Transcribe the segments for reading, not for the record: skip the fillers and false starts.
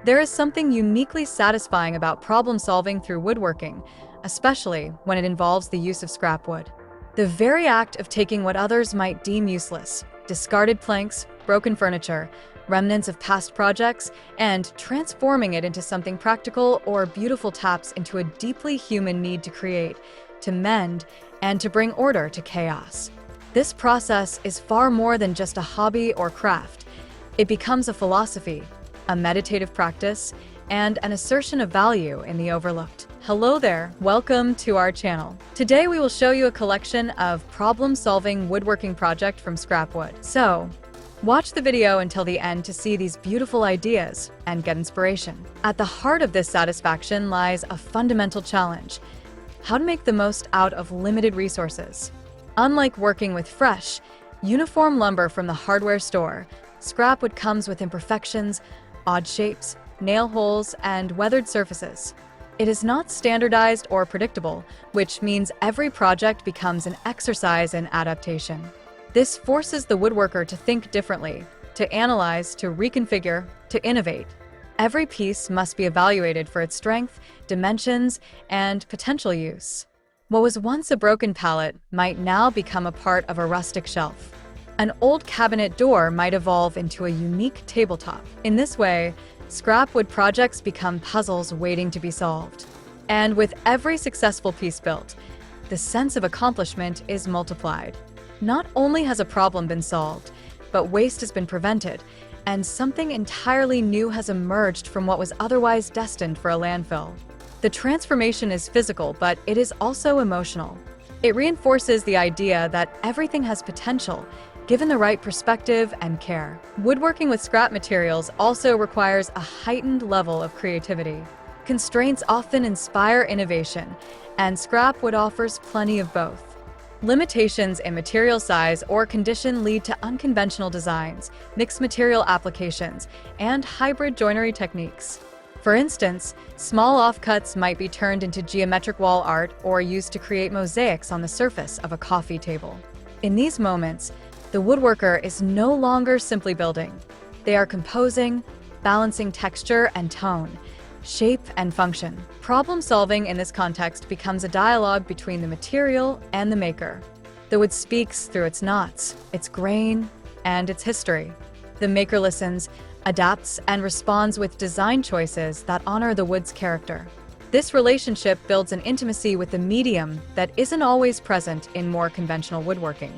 There is something uniquely satisfying about problem solving through woodworking, especially when it involves the use of scrap wood. The very act of taking what others might deem useless, discarded planks, broken furniture, remnants of past projects, and transforming it into something practical or beautiful taps into a deeply human need to create, to mend, and to bring order to chaos. This process is far more than just a hobby or craft. It becomes a philosophy, a meditative practice, and an assertion of value in the overlooked. Hello there, welcome to our channel. Today we will show you a collection of problem-solving woodworking project from scrap wood. So, watch the video until the end to see these beautiful ideas and get inspiration. At the heart of this satisfaction lies a fundamental challenge: how to make the most out of limited resources. Unlike working with fresh, uniform lumber from the hardware store, scrap wood comes with imperfections, odd shapes, nail holes, and weathered surfaces. It is not standardized or predictable, which means every project becomes an exercise in adaptation. This forces the woodworker to think differently, to analyze, to reconfigure, to innovate. Every piece must be evaluated for its strength, dimensions, and potential use. What was once a broken pallet might now become a part of a rustic shelf. An old cabinet door might evolve into a unique tabletop. In this way, scrap wood projects become puzzles waiting to be solved. And with every successful piece built, the sense of accomplishment is multiplied. Not only has a problem been solved, but waste has been prevented, and something entirely new has emerged from what was otherwise destined for a landfill. The transformation is physical, but it is also emotional. It reinforces the idea that everything has potential, given the right perspective and care. Woodworking with scrap materials also requires a heightened level of creativity. Constraints often inspire innovation, and scrap wood offers plenty of both. Limitations in material size or condition lead to unconventional designs, mixed material applications, and hybrid joinery techniques. For instance, small offcuts might be turned into geometric wall art or used to create mosaics on the surface of a coffee table. In these moments, the woodworker is no longer simply building. They are composing, balancing texture and tone, shape and function. Problem solving in this context becomes a dialogue between the material and the maker. The wood speaks through its knots, its grain, and its history. The maker listens, adapts, and responds with design choices that honor the wood's character. This relationship builds an intimacy with the medium that isn't always present in more conventional woodworking.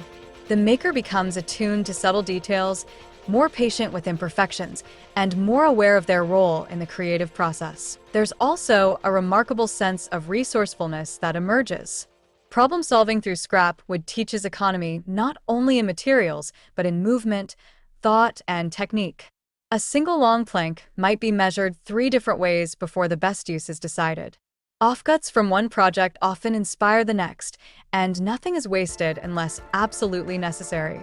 The maker becomes attuned to subtle details, more patient with imperfections, and more aware of their role in the creative process. There's also a remarkable sense of resourcefulness that emerges. Problem solving through scrap wood teaches economy not only in materials, but in movement, thought, and technique. A single long plank might be measured 3 different ways before the best use is decided. Offcuts from one project often inspire the next, and nothing is wasted unless absolutely necessary.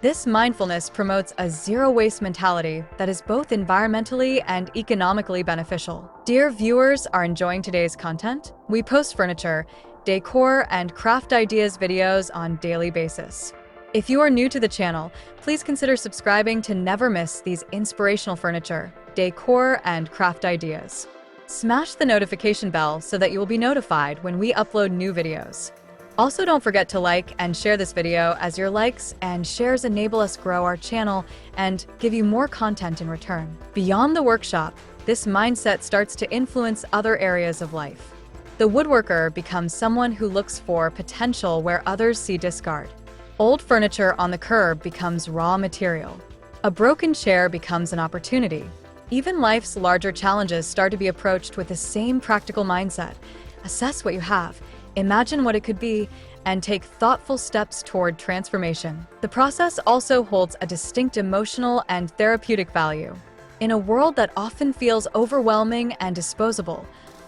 This mindfulness promotes a zero-waste mentality that is both environmentally and economically beneficial. Dear viewers are enjoying today's content? We post furniture, decor, and craft ideas videos on a daily basis. If you are new to the channel, please consider subscribing to never miss these inspirational furniture, decor, and craft ideas. Smash the notification bell so that you will be notified when we upload new videos. Also, don't forget to like and share this video, as your likes and shares enable us grow our channel and give you more content in return. Beyond the workshop, this mindset starts to influence other areas of life. The woodworker becomes someone who looks for potential where others see discard. Old furniture on the curb becomes raw material. A broken chair becomes an opportunity. Even life's larger challenges start to be approached with the same practical mindset. Assess what you have, imagine what it could be, and take thoughtful steps toward transformation. The process also holds a distinct emotional and therapeutic value. In a world that often feels overwhelming and disposable,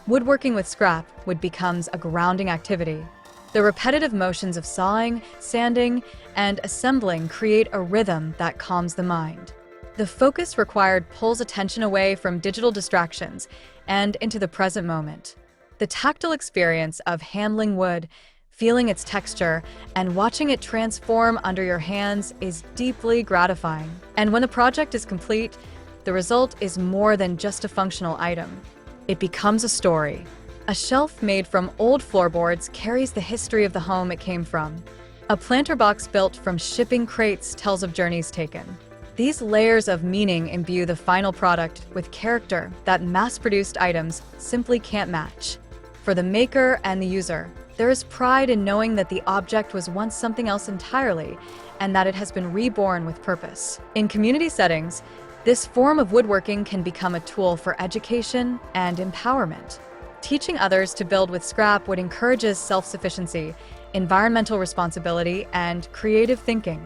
woodworking with scrap wood becomes a grounding activity. The repetitive motions of sawing, sanding, and assembling create a rhythm that calms the mind. The focus required pulls attention away from digital distractions and into the present moment. The tactile experience of handling wood, feeling its texture, and watching it transform under your hands is deeply gratifying. And when the project is complete, the result is more than just a functional item. It becomes a story. A shelf made from old floorboards carries the history of the home it came from. A planter box built from shipping crates tells of journeys taken. These layers of meaning imbue the final product with character that mass-produced items simply can't match. For the maker and the user, there is pride in knowing that the object was once something else entirely and that it has been reborn with purpose. In community settings, this form of woodworking can become a tool for education and empowerment. Teaching others to build with scrap wood encourages self-sufficiency, environmental responsibility, and creative thinking.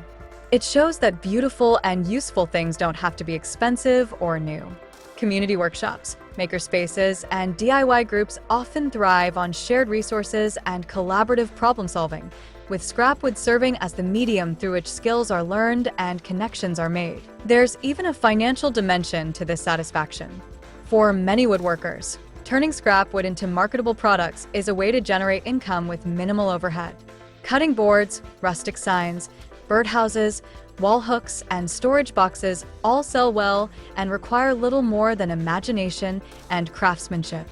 It shows that beautiful and useful things don't have to be expensive or new. Community workshops, maker spaces, and DIY groups often thrive on shared resources and collaborative problem-solving, with scrap wood serving as the medium through which skills are learned and connections are made. There's even a financial dimension to this satisfaction. For many woodworkers, turning scrap wood into marketable products is a way to generate income with minimal overhead. Cutting boards, rustic signs, birdhouses, wall hooks, and storage boxes all sell well and require little more than imagination and craftsmanship.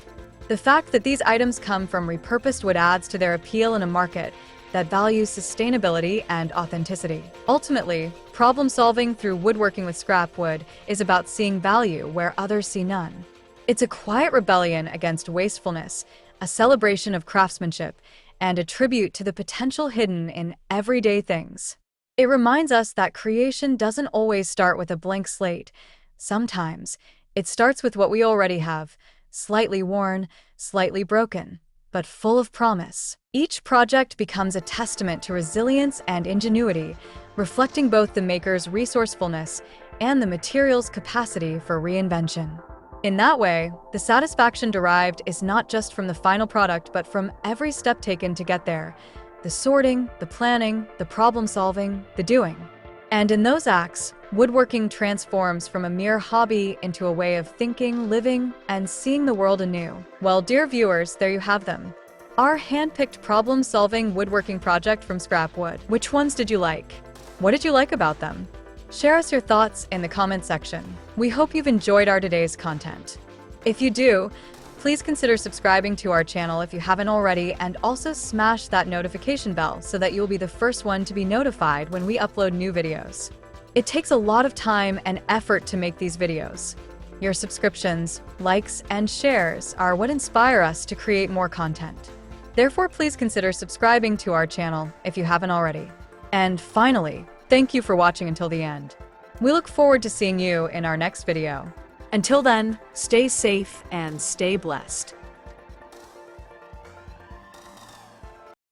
The fact that these items come from repurposed wood adds to their appeal in a market that values sustainability and authenticity. Ultimately, problem-solving through woodworking with scrap wood is about seeing value where others see none. It's a quiet rebellion against wastefulness, a celebration of craftsmanship, and a tribute to the potential hidden in everyday things. It reminds us that creation doesn't always start with a blank slate. Sometimes, it starts with what we already have, slightly worn, slightly broken, but full of promise. Each project becomes a testament to resilience and ingenuity, reflecting both the maker's resourcefulness and the material's capacity for reinvention. In that way, the satisfaction derived is not just from the final product, but from every step taken to get there. The sorting, the planning, the problem-solving, the doing. And in those acts, woodworking transforms from a mere hobby into a way of thinking, living, and seeing the world anew. Well, dear viewers, there you have them. Our hand-picked problem-solving woodworking project from scrap wood. Which ones did you like? What did you like about them? Share us your thoughts in the comment section. We hope you've enjoyed our today's content. If you do, please consider subscribing to our channel if you haven't already, and also smash that notification bell so that you'll be the first one to be notified when we upload new videos. It takes a lot of time and effort to make these videos. Your subscriptions, likes, and shares are what inspire us to create more content. Therefore, please consider subscribing to our channel if you haven't already. And finally, thank you for watching until the end. We look forward to seeing you in our next video. Until then, stay safe and stay blessed.